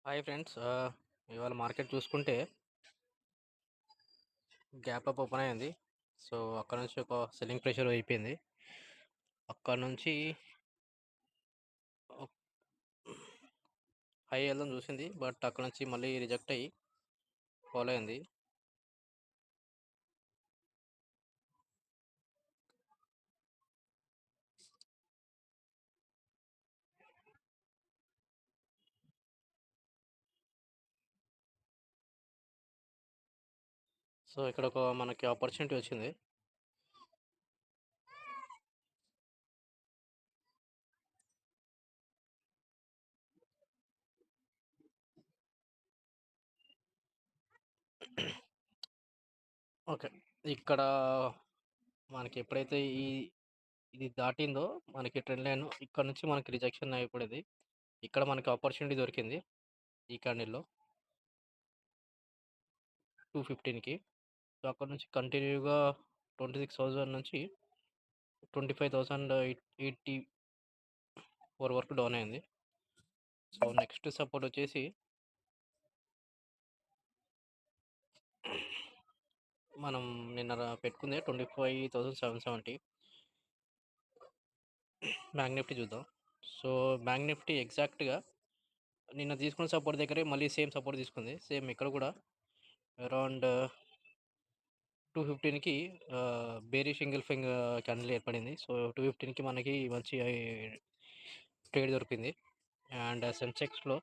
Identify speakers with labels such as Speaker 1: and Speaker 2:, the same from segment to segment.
Speaker 1: Hi friends. ఇవాళ market చూసుకుంటే gap up open అయింది. సో అక్కడ నుంచి ఒక సెల్లింగ్ ప్రెషర్ అయిపోయింది. అక్కడ నుంచి హై వెళ్దాం చూసింది, బట్ అక్కడ నుంచి మళ్ళీ రిజెక్ట్ అయ్యి ఫాలో అయింది. సో ఇక్కడ ఒక మనకి ఆపర్చునిటీ వచ్చింది. ఓకే, ఇక్కడ మనకి ఎప్పుడైతే ఇది దాటిందో మనకి ట్రెండ్ లైన్ ఇక్కడ నుంచి మనకి రిజెక్షన్ అయిపోయింది. ఇక్కడ మనకి ఆపర్చునిటీ దొరికింది ఈ క్యాండిల్లో 215కి. సో అక్కడ నుంచి కంటిన్యూగా 26,000 నుంచి 25,084 వరకు డౌన్ అయింది. సో నెక్స్ట్ సపోర్ట్ వచ్చేసి మనం నిన్న పెట్టుకుందే 25,770. బ్యాంక్ నిఫ్టీ చూద్దాం. సో బ్యాంక్ నిఫ్టీ ఎగ్జాక్ట్గా నిన్న తీసుకున్న సపోర్ట్ దగ్గరే మళ్ళీ సేమ్ సపోర్ట్ తీసుకుంది. సేమ్ ఇక్కడ కూడా అరౌండ్ 215కి బేరీ సింగిల్ ఫింగ్ క్యాండిల్ ఏర్పడింది. సో 215కి మనకి మంచి ట్రేడ్ దొరికింది. అండ్ సెన్సెక్స్లో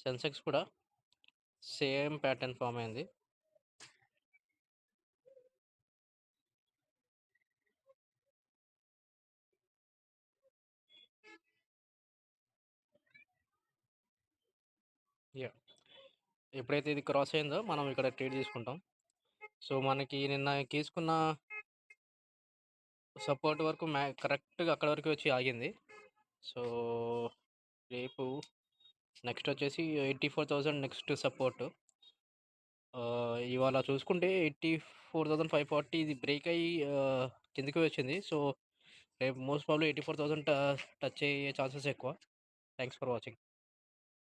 Speaker 1: సెన్సెక్స్ కూడా సేమ్ ప్యాటర్న్ ఫామ్ అయింది. యా, ఎప్పుడైతే ఇది క్రాస్ అయిందో మనం ఇక్కడ ట్రేడ్ తీసుకుంటాం. సో మనకి నిన్న తీసుకున్న సపోర్ట్ వరకు కరెక్ట్గా అక్కడ వరకు వచ్చి ఆగింది. సో రేపు నెక్స్ట్ వచ్చేసి 84,000 నెక్స్ట్ సపోర్ట్. ఇవాళ చూసుకుంటే 84,540 ఇది బ్రేక్ అయ్యి కిందకి వచ్చింది. సో రేపు మోస్ట్ ప్రాబ్లీ 84,000 టచ్ అయ్యే ఛాన్సెస్ ఎక్కువ. Thanks for watching.